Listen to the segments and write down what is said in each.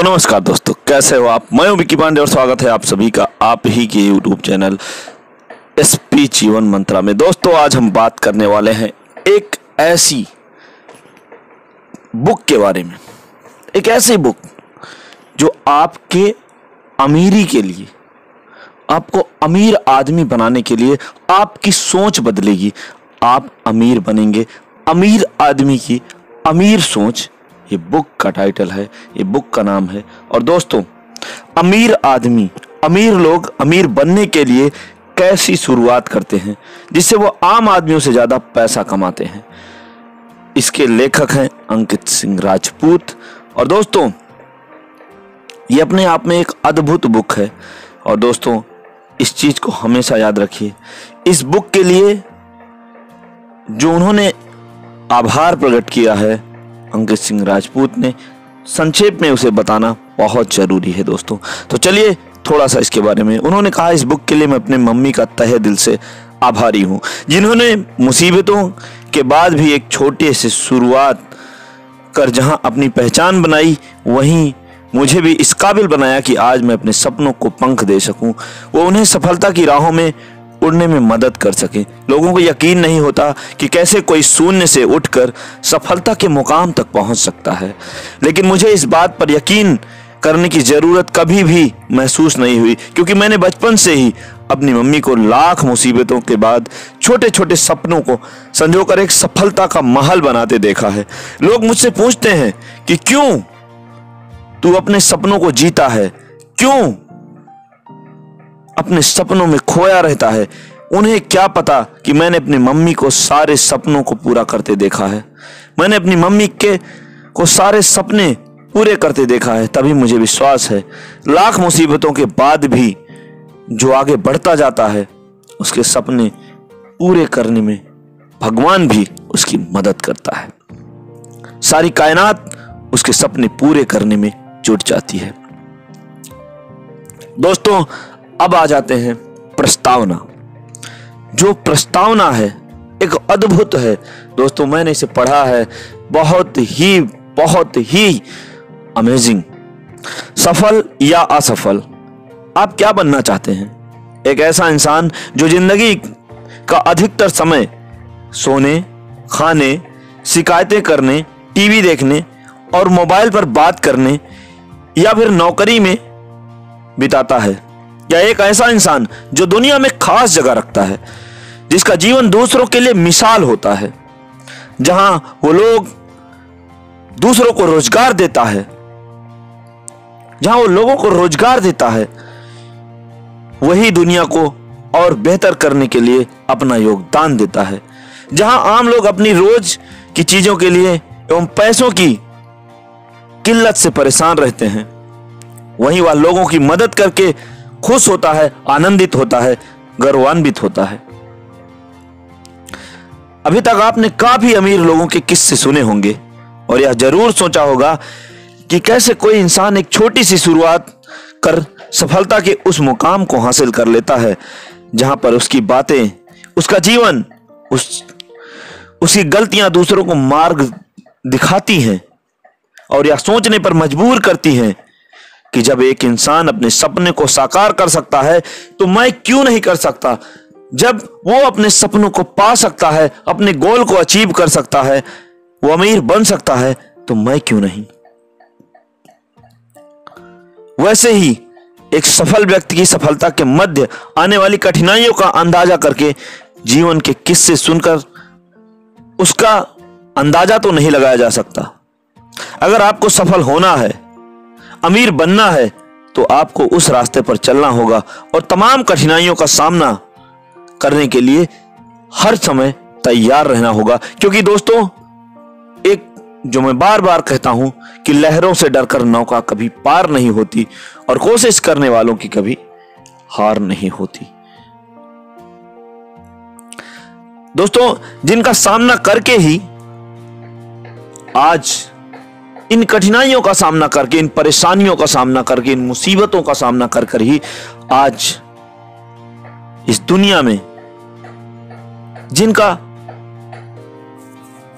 तो नमस्कार दोस्तों, कैसे हो आप। मैं हूं विक्की पांडे और स्वागत है आप सभी का आप ही के YouTube चैनल एसपी जीवन मंत्रा में। दोस्तों, आज हम बात करने वाले हैं एक ऐसी बुक के बारे में, एक ऐसी बुक जो आपके अमीरी के लिए, आपको अमीर आदमी बनाने के लिए आपकी सोच बदलेगी। आप अमीर बनेंगे। अमीर आदमी की अमीर सोच, ये बुक का टाइटल है, ये बुक का नाम है। और दोस्तों, अमीर आदमी, अमीर लोग अमीर बनने के लिए कैसी शुरुआत करते हैं जिससे वो आम आदमियों से ज्यादा पैसा कमाते हैं। इसके लेखक हैं अंकित सिंह राजपूत। और दोस्तों, ये अपने आप में एक अद्भुत बुक है। और दोस्तों, इस चीज को हमेशा याद रखिए, इस बुक के लिए जो उन्होंने आभार प्रकट किया है अंकित सिंह राजपूत ने, संक्षेप में उसे बताना बहुत जरूरी है दोस्तों। तो चलिए थोड़ा सा इसके बारे में। उन्होंने कहा, इस बुक के लिए मैं अपने मम्मी का तहे दिल से आभारी हूं, जिन्होंने मुसीबतों के बाद भी एक छोटे से शुरुआत कर जहां अपनी पहचान बनाई, वहीं मुझे भी इस काबिल बनाया कि आज मैं अपने सपनों को पंख दे सकूं, वो उन्हें सफलता की राहों में उड़ने में मदद कर सके। लोगों को यकीन नहीं होता कि कैसे कोई शून्य से उठकर सफलता के मुकाम तक पहुंच सकता है, लेकिन मुझे इस बात पर यकीन करने की जरूरत कभी भी महसूस नहीं हुई, क्योंकि मैंने बचपन से ही अपनी मम्मी को लाख मुसीबतों के बाद छोटे छोटे सपनों को संजोकर एक सफलता का महल बनाते देखा है। लोग मुझसे पूछते हैं कि क्यों तू अपने सपनों को जीता है, क्यों अपने सपनों में खोया रहता है। उन्हें क्या पता कि मैंने अपनी मम्मी को सारे सपनों को पूरा करते देखा है। मैंने अपनी मम्मी को सारे सपने पूरे करते देखा है, तभी मुझे विश्वास है लाख मुसीबतों के बाद भी जो आगे बढ़ता जाता है, उसके सपने पूरे करने में भगवान भी उसकी मदद करता है। सारी कायनात उसके सपने पूरे करने में जुट जाती है। दोस्तों, अब आ जाते हैं प्रस्तावना। जो प्रस्तावना है एक अद्भुत है दोस्तों। मैंने इसे पढ़ा है, बहुत ही अमेजिंग। सफल या असफल, आप क्या बनना चाहते हैं? एक ऐसा इंसान जो जिंदगी का अधिकतर समय सोने, खाने, शिकायतें करने, टीवी देखने और मोबाइल पर बात करने या फिर नौकरी में बिताता है, या एक ऐसा इंसान जो दुनिया में खास जगह रखता है, जिसका जीवन दूसरों के लिए मिसाल होता है, जहां वो लोग दूसरों को रोजगार देता है, जहां वो लोगों को रोजगार देता है, वही दुनिया को और बेहतर करने के लिए अपना योगदान देता है। जहां आम लोग अपनी रोज की चीजों के लिए एवं पैसों की किल्लत से परेशान रहते हैं, वहीं वह लोगों की मदद करके खुश होता है, आनंदित होता है, गर्वान्वित होता है। अभी तक आपने काफी अमीर लोगों के किस्से सुने होंगे और यह जरूर सोचा होगा कि कैसे कोई इंसान एक छोटी सी शुरुआत कर सफलता के उस मुकाम को हासिल कर लेता है जहां पर उसकी बातें, उसका जीवन, उसकी गलतियां दूसरों को मार्ग दिखाती हैं और यह सोचने पर मजबूर करती हैं कि जब एक इंसान अपने सपने को साकार कर सकता है तो मैं क्यों नहीं कर सकता। जब वो अपने सपनों को पा सकता है, अपने गोल को अचीव कर सकता है, वो अमीर बन सकता है, तो मैं क्यों नहीं। वैसे ही एक सफल व्यक्ति की सफलता के मध्य आने वाली कठिनाइयों का अंदाजा करके जीवन के किस्से सुनकर उसका अंदाजा तो नहीं लगाया जा सकता। अगर आपको सफल होना है, अमीर बनना है, तो आपको उस रास्ते पर चलना होगा और तमाम कठिनाइयों का सामना करने के लिए हर समय तैयार रहना होगा। क्योंकि दोस्तों, एक जो मैं बार बार कहता हूं कि लहरों से डरकर नौका कभी पार नहीं होती और कोशिश करने वालों की कभी हार नहीं होती। दोस्तों, जिनका सामना करके ही आज, इन कठिनाइयों का सामना करके, इन परेशानियों का सामना करके, इन मुसीबतों का सामना कर ही आज इस दुनिया में जिनका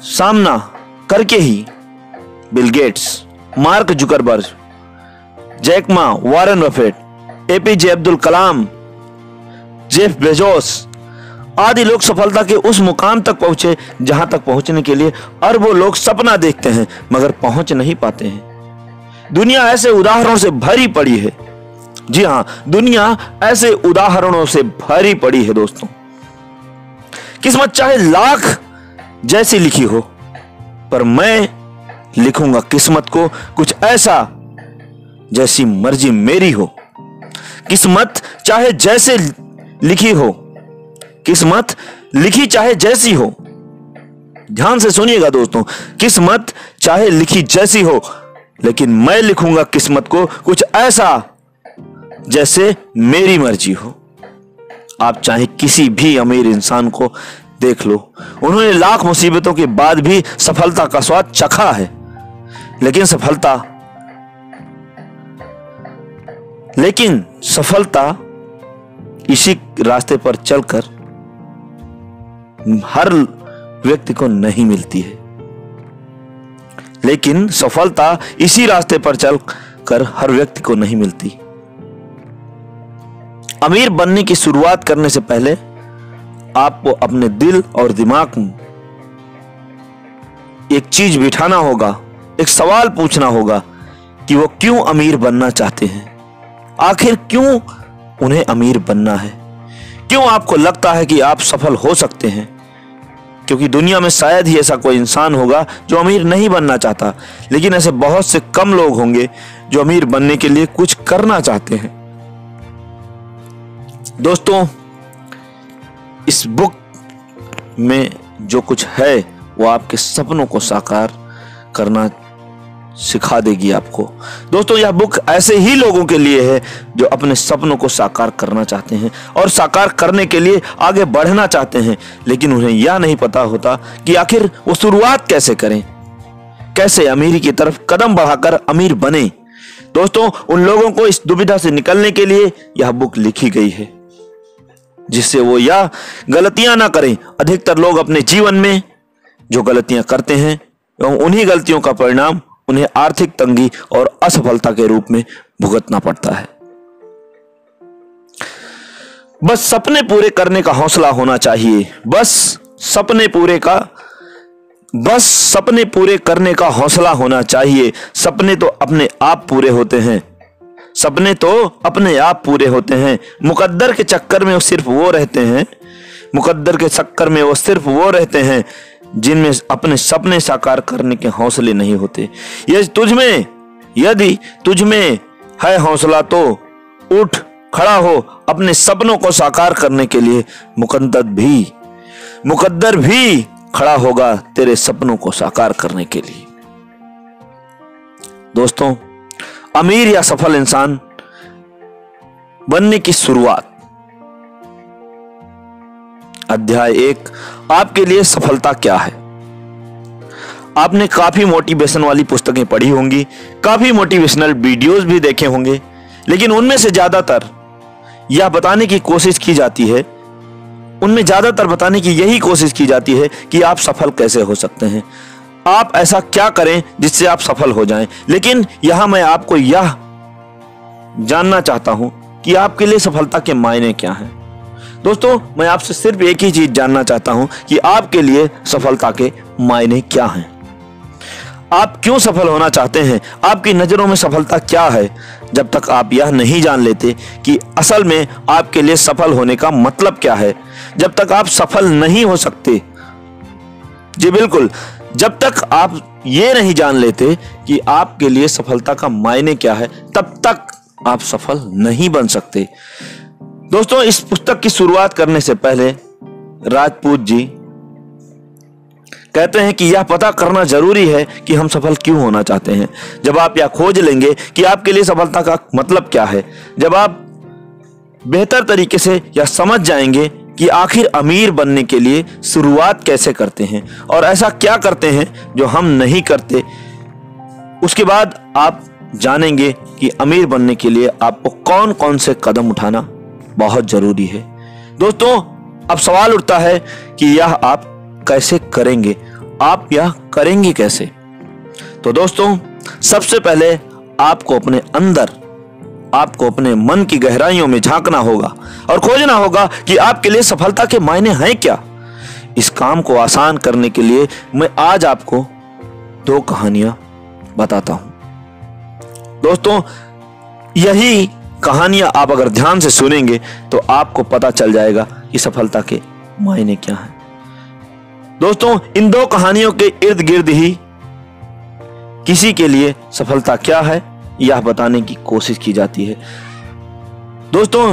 सामना करके ही Bill Gates, Mark Zuckerberg, Jack Ma, Warren Buffett, APJ Abdul Kalam, Jeff Bezos आदि लोग सफलता के उस मुकाम तक पहुंचे जहां तक पहुंचने के लिए अरबों लोग सपना देखते हैं मगर पहुंच नहीं पाते हैं। दुनिया ऐसे उदाहरणों से भरी पड़ी है। जी हां, दुनिया ऐसे उदाहरणों से भरी पड़ी है दोस्तों। किस्मत चाहे लाख जैसी लिखी हो, पर मैं लिखूंगा किस्मत को कुछ ऐसा जैसी मर्जी मेरी हो। किस्मत चाहे जैसे लिखी हो, किस्मत लिखी चाहे जैसी हो। ध्यान से सुनिएगा दोस्तों, किस्मत चाहे लिखी जैसी हो, लेकिन मैं लिखूंगा किस्मत को कुछ ऐसा जैसे मेरी मर्जी हो। आप चाहे किसी भी अमीर इंसान को देख लो, उन्होंने लाख मुसीबतों के बाद भी सफलता का स्वाद चखा है, लेकिन सफलता इसी रास्ते पर चलकर हर व्यक्ति को नहीं मिलती है। लेकिन सफलता इसी रास्ते पर चलकर हर व्यक्ति को नहीं मिलती। अमीर बनने की शुरुआत करने से पहले आपको अपने दिल और दिमाग में एक चीज बिठाना होगा, एक सवाल पूछना होगा कि वो क्यों अमीर बनना चाहते हैं, आखिर क्यों उन्हें अमीर बनना है, क्यों आपको लगता है कि आप सफल हो सकते हैं। क्योंकि दुनिया में शायद ही ऐसा कोई इंसान होगा जो अमीर नहीं बनना चाहता, लेकिन ऐसे बहुत से कम लोग होंगे जो अमीर बनने के लिए कुछ करना चाहते हैं। दोस्तों, इस बुक में जो कुछ है वो आपके सपनों को साकार करना सिखा देगी आपको। दोस्तों, यह बुक ऐसे ही लोगों के लिए है जो अपने सपनों को साकार करना चाहते हैं और साकार करने के लिए आगे बढ़ना चाहते हैं, लेकिन उन्हें यह नहीं पता होता कि आखिर वो शुरुआत कैसे करें, कैसे अमीरी की तरफ कदम बढ़ाकर अमीर बने। दोस्तों, उन लोगों को इस दुविधा से निकलने के लिए यह बुक लिखी गई है, जिससे वो यह गलतियां ना करें। अधिकतर लोग अपने जीवन में जो गलतियां करते हैं एवं उन्हीं गलतियों का परिणाम उन्हें आर्थिक तंगी और असफलता के रूप में भुगतना पड़ता है। बस सपने पूरे करने का हौसला होना चाहिए। बस सपने पूरे करने का हौसला होना चाहिए। सपने तो अपने आप पूरे होते हैं। सपने तो अपने आप पूरे होते हैं। मुकद्दर के चक्कर में वो सिर्फ वो रहते हैं जिनमें अपने सपने साकार करने के हौसले नहीं होते। यदि तुझ में है हौसला तो उठ खड़ा हो अपने सपनों को साकार करने के लिए। मुकद्दर भी खड़ा होगा तेरे सपनों को साकार करने के लिए। दोस्तों, अमीर या सफल इंसान बनने की शुरुआत। अध्याय 1, आपके लिए सफलता क्या है। आपने काफी मोटिवेशन वाली पुस्तकें पढ़ी होंगी, काफी मोटिवेशनल वीडियोस भी देखे होंगे, लेकिन उनमें ज्यादातर बताने की यही कोशिश की जाती है कि आप सफल कैसे हो सकते हैं, आप ऐसा क्या करें जिससे आप सफल हो जाएं। लेकिन यहां मैं आपको यह जानना चाहता हूं कि आपके लिए सफलता के मायने क्या हैं। दोस्तों, मैं आपसे सिर्फ एक ही चीज जानना चाहता हूं कि आपके लिए सफलता के मायने क्या हैं। आप क्यों सफल होना चाहते हैं, आपकी नजरों में सफलता क्या है। जब तक आप यह नहीं जान लेते कि असल में आपके लिए सफल होने का मतलब क्या है, जब तक आप सफल नहीं हो सकते। जी बिल्कुल, जब तक आप ये नहीं जान लेते कि आपके लिए सफलता का मायने क्या है, तब तक आप सफल नहीं बन सकते। दोस्तों, इस पुस्तक की शुरुआत करने से पहले राजपूत जी कहते हैं कि यह पता करना जरूरी है कि हम सफल क्यों होना चाहते हैं। जब आप यह खोज लेंगे कि आपके लिए सफलता का मतलब क्या है, जब आप बेहतर तरीके से यह समझ जाएंगे कि आखिर अमीर बनने के लिए शुरुआत कैसे करते हैं और ऐसा क्या करते हैं जो हम नहीं करते, उसके बाद आप जानेंगे कि अमीर बनने के लिए आपको कौन कौन से कदम उठाना बहुत जरूरी है। दोस्तों, अब सवाल उठता है कि यह आप कैसे करेंगे, आप यह करेंगे कैसे। तो दोस्तों, सबसे पहले आपको अपने अंदर आपको अपने मन की गहराइयों में झांकना होगा और खोजना होगा कि आपके लिए सफलता के मायने हैं क्या। इस काम को आसान करने के लिए मैं आज आपको 2 कहानियां बताता हूं। दोस्तों, यही कहानियां आप अगर ध्यान से सुनेंगे तो आपको पता चल जाएगा कि सफलता के मायने क्या हैं। दोस्तों, इन 2 कहानियों के इर्द गिर्द ही किसी के लिए सफलता क्या है यह बताने की कोशिश की जाती है। दोस्तों,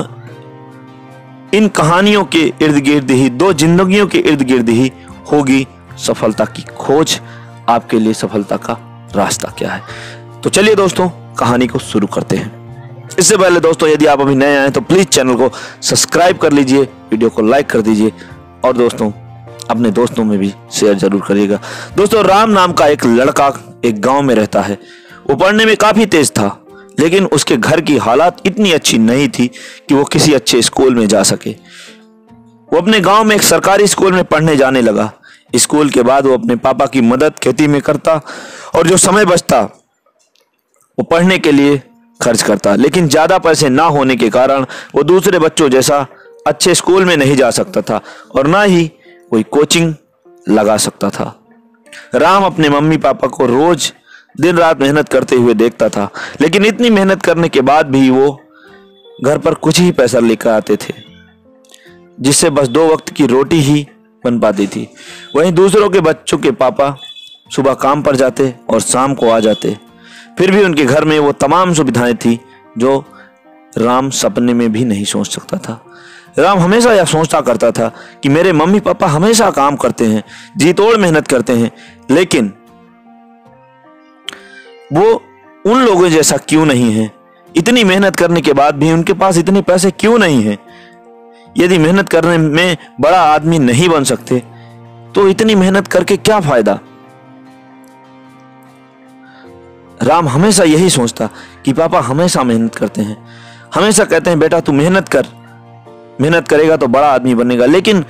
इन कहानियों के इर्द गिर्द ही, 2 जिंदगियों के इर्द गिर्द ही होगी सफलता की खोज। आपके लिए सफलता का रास्ता क्या है। तो चलिए दोस्तों, कहानी को शुरू करते हैं। इससे पहले दोस्तों, यदि आप अभी नए आए तो प्लीज चैनल को सब्सक्राइब कर लीजिए, वीडियो को लाइक कर दीजिए और दोस्तों अपने दोस्तों में भी शेयर जरूर करिएगा। दोस्तों, राम नाम का एक लड़का एक गांव में रहता है। वो पढ़ने में काफी तेज था, लेकिन उसके घर की हालात इतनी अच्छी नहीं थी कि वो किसी अच्छे स्कूल में जा सके। वो अपने गांव में एक सरकारी स्कूल में पढ़ने जाने लगा। स्कूल के बाद वो अपने पापा की मदद खेती में करता और जो समय बचता वो पढ़ने के लिए खर्च करता। लेकिन ज्यादा पैसे ना होने के कारण वो दूसरे बच्चों जैसा अच्छे स्कूल में नहीं जा सकता था और ना ही कोई कोचिंग लगा सकता था। राम अपने मम्मी पापा को रोज दिन रात मेहनत करते हुए देखता था, लेकिन इतनी मेहनत करने के बाद भी वो घर पर कुछ ही पैसा लेकर आते थे, जिससे बस 2 वक्त की रोटी ही बन पाती थी। वहीं दूसरों के बच्चों के पापा सुबह काम पर जाते और शाम को आ जाते, फिर भी उनके घर में वो तमाम सुविधाएं थी जो राम सपने में भी नहीं सोच सकता था। राम हमेशा यह सोचता करता था कि मेरे मम्मी पापा हमेशा काम करते हैं, जी तोड़ मेहनत करते हैं, लेकिन वो उन लोगों जैसा क्यों नहीं है। इतनी मेहनत करने के बाद भी उनके पास इतने पैसे क्यों नहीं हैं। यदि मेहनत करने में बड़ा आदमी नहीं बन सकते तो इतनी मेहनत करके क्या फायदा। राम हमेशा यही सोचता कि पापा हमेशा मेहनत करते हैं, हमेशा कहते हैं बेटा तू मेहनत कर, मेहनत करेगा तो बड़ा आदमी बनेगा। लेकिन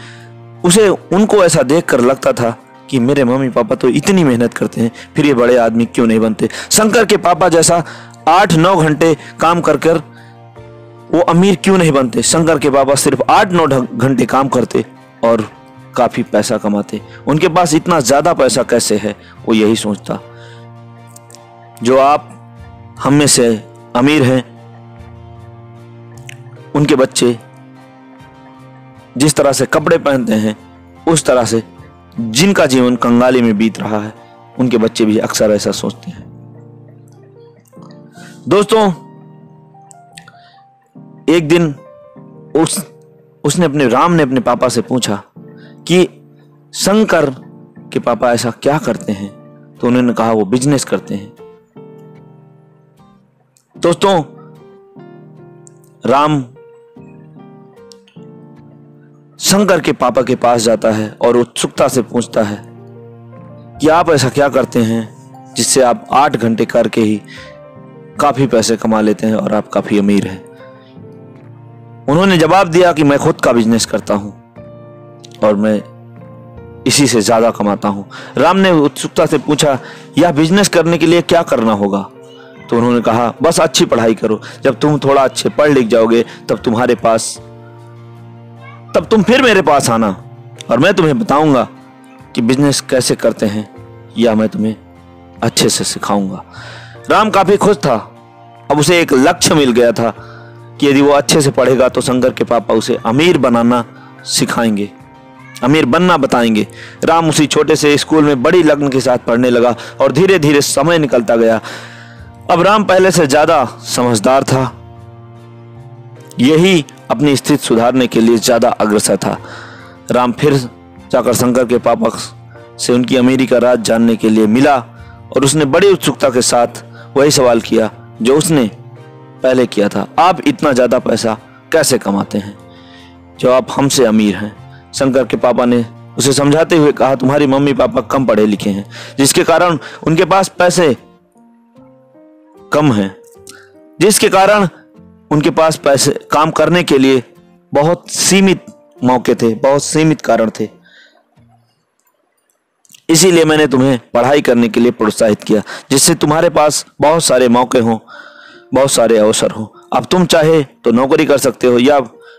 उसे उनको ऐसा देखकर लगता था कि मेरे मम्मी पापा तो इतनी मेहनत करते हैं, फिर ये बड़े आदमी क्यों नहीं बनते। शंकर के पापा जैसा 8-9 घंटे काम कर कर वो अमीर क्यों नहीं बनते। शंकर के पापा सिर्फ 8-9 घंटे काम करते और काफी पैसा कमाते। उनके पास इतना ज्यादा पैसा कैसे है, वो यही सोचता। जो आप हम में से अमीर हैं, उनके बच्चे जिस तरह से कपड़े पहनते हैं, उस तरह से जिनका जीवन कंगाली में बीत रहा है, उनके बच्चे भी अक्सर ऐसा सोचते हैं। दोस्तों, एक दिन राम ने अपने पापा से पूछा कि शंकर के पापा ऐसा क्या करते हैं, तो उन्होंने कहा वो बिजनेस करते हैं। दोस्तों, राम शंकर के पापा के पास जाता है और उत्सुकता से पूछता है कि आप ऐसा क्या करते हैं जिससे आप 8 घंटे करके ही काफी पैसे कमा लेते हैं और आप काफी अमीर हैं। उन्होंने जवाब दिया कि मैं खुद का बिजनेस करता हूं और मैं इसी से ज्यादा कमाता हूं। राम ने उत्सुकता से पूछा यह बिजनेस करने के लिए क्या करना होगा, तो उन्होंने कहा बस अच्छी पढ़ाई करो। जब तुम थोड़ा अच्छे पढ़ लिख जाओगे तब तुम फिर मेरे पास आना और मैं तुम्हें बताऊंगा कि बिजनेस कैसे करते हैं, या मैं तुम्हें अच्छे से सिखाऊंगा। राम काफी खुश था। अब उसे एक लक्ष्य मिल गया था कि यदि वो अच्छे से पढ़ेगा तो शंकर के पापा उसे अमीर बनाना सिखाएंगे, अमीर बनना बताएंगे। राम उसी छोटे से स्कूल में बड़ी लगन के साथ पढ़ने लगा और धीरे धीरे समय निकलता गया। अब राम पहले से ज्यादा समझदार था, यही अपनी स्थिति सुधारने के लिए ज्यादा अग्रसर था। राम फिर जाकर शंकर के पापा से उनकी अमीरी का राज जानने के लिए मिला और उसने बड़ी उत्सुकता के साथ वही सवाल किया जो उसने पहले किया था, आप इतना ज्यादा पैसा कैसे कमाते हैं जो आप हमसे अमीर हैं। शंकर के पापा ने उसे समझाते हुए कहा तुम्हारी मम्मी पापा कम पढ़े लिखे हैं, जिसके कारण उनके पास पैसे कम हैं, जिसके कारण उनके पास पैसे काम करने के लिए बहुत सीमित मौके थे, बहुत सीमित कारण थे। इसीलिए मैंने तुम्हें पढ़ाई करने के लिए प्रोत्साहित किया, जिससे तुम्हारे पास बहुत सारे मौके हों, बहुत सारे अवसर हों। अब तुम चाहे तो नौकरी कर सकते हो या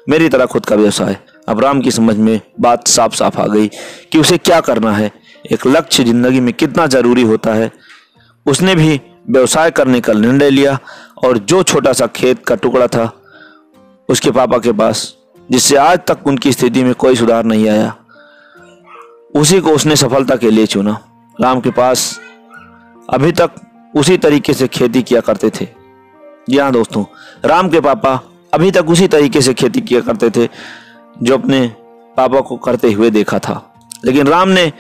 मेरी तरह खुद का व्यवसाय। अब राम की समझ में बात साफ साफ आ गई कि उसे क्या करना है, एक लक्ष्य जिंदगी में कितना जरूरी होता है। उसने भी व्यवसाय करने का निर्णय लिया और जो छोटा सा खेत का टुकड़ा था उसके पापा के पास, जिससे आज तक उनकी स्थिति में कोई सुधार नहीं आया, उसी को उसने सफलता के लिए चुना। राम के पास अभी तक उसी तरीके से खेती किया करते थे। जी हाँ दोस्तों, राम के पापा अभी तक उसी तरीके से खेती किया करते थे जो अपने पापा को करते हुए देखा था, लेकिन राम ने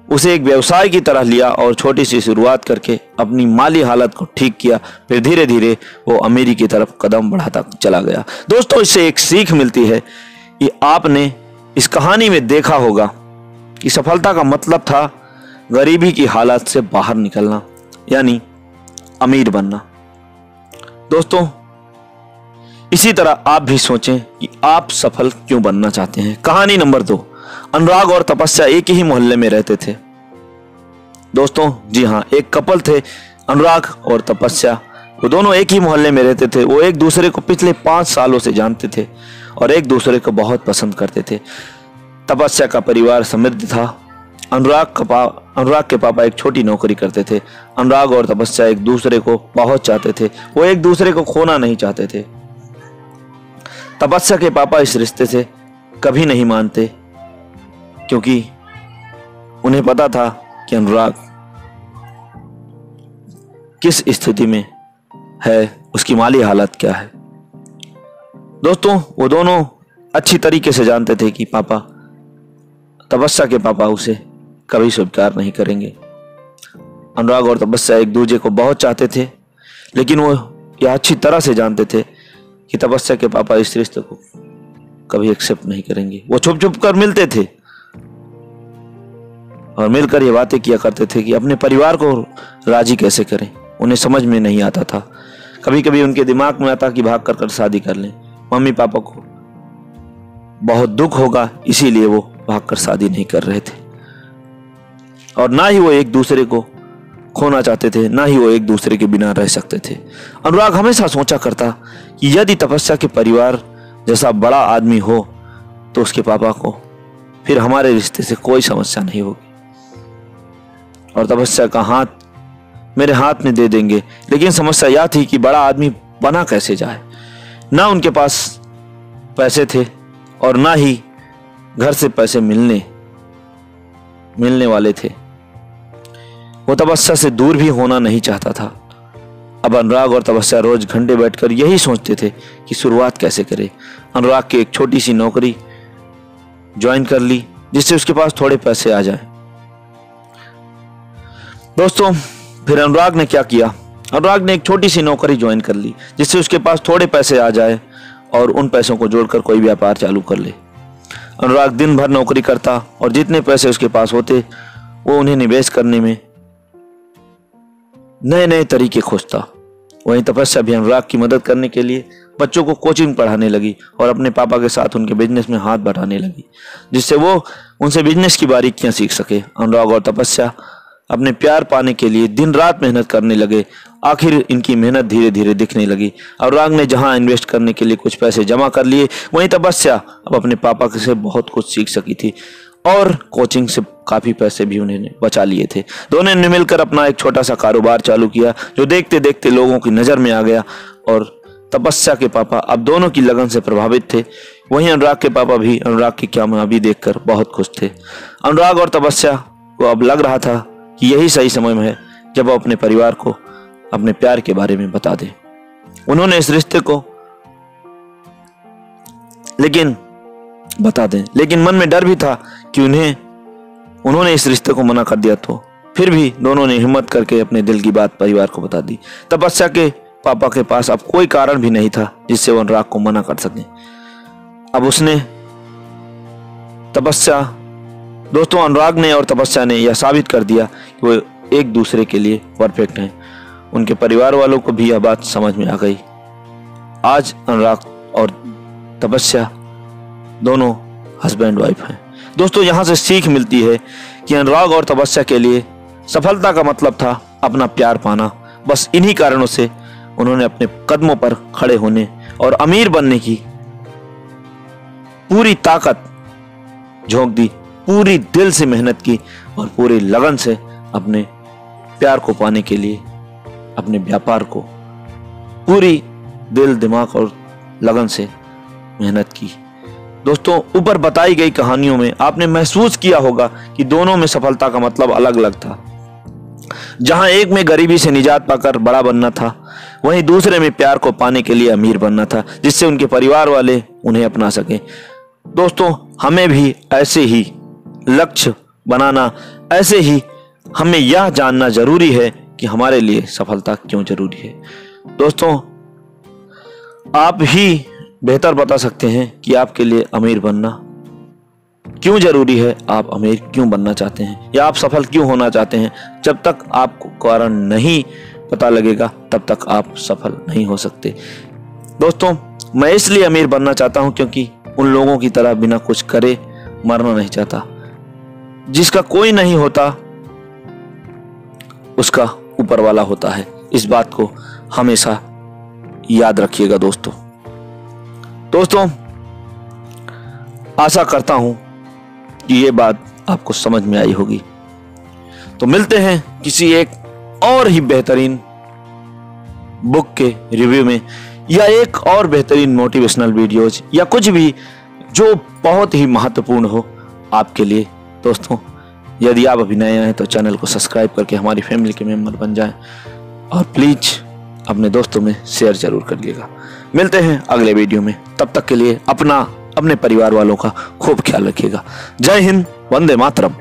उसे एक व्यवसाय की तरह लिया और छोटी सी शुरुआत करके अपनी माली हालत को ठीक किया। फिर धीरे धीरे वो अमीरी की तरफ कदम बढ़ाता चला गया। दोस्तों, इससे एक सीख मिलती है कि आपने इस कहानी में देखा होगा कि सफलता का मतलब था गरीबी की हालत से बाहर निकलना, यानी अमीर बनना। दोस्तों, इसी तरह आप भी सोचें कि आप सफल क्यों बनना चाहते हैं। कहानी नंबर 2, अनुराग और तपस्या एक ही मोहल्ले में रहते थे। दोस्तों, जी हाँ, एक कपल थे, अनुराग और तपस्या। वो दोनों एक ही मोहल्ले में रहते थे। वो एक दूसरे को पिछले 5 सालों से जानते थे और एक दूसरे को बहुत पसंद करते थे। तपस्या का परिवार समृद्ध था। अनुराग के पापा एक छोटी नौकरी करते थे। अनुराग और तपस्या एक दूसरे को बहुत चाहते थे। वो एक दूसरे को खोना नहीं चाहते थे। तपस्या के पापा इस रिश्ते से कभी नहीं मानते, क्योंकि उन्हें पता था कि अनुराग किस स्थिति में है, उसकी माली हालत क्या है। दोस्तों, वो दोनों अच्छी तरीके से जानते थे कि तपस्या के पापा उसे कभी स्वीकार नहीं करेंगे। अनुराग और तपस्या एक दूसरे को बहुत चाहते थे, लेकिन वो यह अच्छी तरह से जानते थे कि तपस्या के पापा इस रिश्ते को कभी एक्सेप्ट नहीं करेंगे। वो छुप छुप कर मिलते थे और मिलकर ये बातें किया करते थे कि अपने परिवार को राजी कैसे करें। उन्हें समझ में नहीं आता था। कभी कभी उनके दिमाग में आता कि भाग कर शादी कर लें, मम्मी पापा को बहुत दुख होगा, इसीलिए वो भागकर शादी नहीं कर रहे थे। और ना ही वो एक दूसरे को खोना चाहते थे, ना ही वो एक दूसरे के बिना रह सकते थे। अनुराग हमेशा सोचा करता कि यदि तपस्या के परिवार जैसा बड़ा आदमी हो तो उसके पापा को फिर हमारे रिश्ते से कोई समस्या नहीं होगी और तपस्या का हाथ मेरे हाथ में दे देंगे। लेकिन समस्या यह थी कि बड़ा आदमी बना कैसे जाए। ना उनके पास पैसे थे और ना ही घर से पैसे मिलने वाले थे। वो तपस्या से दूर भी होना नहीं चाहता था। अब अनुराग और तपस्या रोज घंटे बैठकर यही सोचते थे कि शुरुआत कैसे करें। अनुराग की एक छोटी सी नौकरी ज्वाइन कर ली, जिससे उसके पास थोड़े पैसे आ जाए। दोस्तों, फिर अनुराग ने क्या किया? अनुराग ने एक छोटी सी नौकरी ज्वाइन कर ली, जिससे उसके पास थोड़े पैसे आ जाए और उन पैसों को जोड़कर कोई व्यापार चालू कर ले। अनुराग दिन भर नौकरी करता और जितने पैसे उसके पास होते वो उन्हें निवेश करने में नए नए तरीके खोजता। वहीं तपस्या भी अनुराग की मदद करने के लिए बच्चों को कोचिंग पढ़ाने लगी और अपने पापा के साथ उनके बिजनेस में हाथ बढ़ाने लगी, जिससे वो उनसे बिजनेस की बारीकियां सीख सके। अनुराग और तपस्या अपने प्यार पाने के लिए दिन रात मेहनत करने लगे। आखिर इनकी मेहनत धीरे धीरे दिखने लगी। अनुराग ने जहां इन्वेस्ट करने के लिए कुछ पैसे जमा कर लिए, वहीं तपस्या अब अपने पापा से बहुत कुछ सीख सकी थी और कोचिंग से काफी पैसे भी उन्होंने बचा लिए थे। दोनों ने मिलकर अपना एक छोटा सा कारोबार चालू किया, जो देखते देखते लोगों की नजर में आ गया और तपस्या के पापा अब दोनों की लगन से प्रभावित थे। वहीं अनुराग के पापा भी अनुराग की कामयाबी देखकर बहुत खुश थे। अनुराग और तपस्या को अब लग रहा था कि यही सही समय है जब वो अपने परिवार को अपने प्यार के बारे में बता दे। उन्होंने इस रिश्ते को बता दें, लेकिन मन में डर भी था कि उन्होंने इस रिश्ते को मना कर दिया तो। फिर भी दोनों ने हिम्मत करके अपने दिल की बात परिवार को बता दी। तपस्या के पापा के पास अब कोई कारण भी नहीं था जिससे वो अनुराग को मना कर सके। अब दोस्तों, अनुराग ने और तपस्या ने यह साबित कर दिया कि वो एक दूसरे के लिए परफेक्ट हैं। उनके परिवार वालों को भी यह बात समझ में आ गई। आज अनुराग और तपस्या दोनों हस्बैंड वाइफ हैं। दोस्तों, यहां से सीख मिलती है कि अनुराग और तपस्या के लिए सफलता का मतलब था अपना प्यार पाना। बस इन्हीं कारणों से उन्होंने अपने कदमों पर खड़े होने और अमीर बनने की पूरी ताकत झोंक दी, पूरी दिल से मेहनत की और पूरी लगन से अपने प्यार को पाने के लिए अपने व्यापार को पूरी दिल दिमाग और लगन से मेहनत की। दोस्तों, ऊपर बताई गई कहानियों में आपने महसूस किया होगा कि दोनों में सफलता का मतलब अलग अलग था। जहां एक में गरीबी से निजात पाकर बड़ा बनना था, वहीं दूसरे में प्यार को पाने के लिए अमीर बनना था, जिससे उनके परिवार वाले उन्हें अपना सके। दोस्तों, हमें भी ऐसे ही लक्ष्य बनाना, ऐसे ही हमें यह जानना जरूरी है कि हमारे लिए सफलता क्यों जरूरी है। दोस्तों, आप ही बेहतर बता सकते हैं कि आपके लिए अमीर बनना क्यों जरूरी है, आप अमीर क्यों बनना चाहते हैं या आप सफल क्यों होना चाहते हैं। जब तक आपको कारण नहीं पता लगेगा तब तक आप सफल नहीं हो सकते। दोस्तों, मैं इसलिए अमीर बनना चाहता हूं क्योंकि उन लोगों की तरह बिना कुछ करे मरना नहीं चाहता। जिसका कोई नहीं होता उसका ऊपर वाला होता है। इस बात को हमेशा याद रखिएगा दोस्तों। आशा करता हूं कि ये बात आपको समझ में आई होगी। तो मिलते हैं किसी एक और ही बेहतरीन बुक के रिव्यू में या एक और बेहतरीन मोटिवेशनल वीडियोज या कुछ भी जो बहुत ही महत्वपूर्ण हो आपके लिए। दोस्तों, यदि आप अभी नए हैं तो चैनल को सब्सक्राइब करके हमारी फैमिली के मेंबर बन जाएं और प्लीज अपने दोस्तों में शेयर जरूर करिएगा। मिलते हैं अगले वीडियो में, तब तक के लिए अपने परिवार वालों का खूब ख्याल रखिएगा। जय हिंद, वंदे मातरम।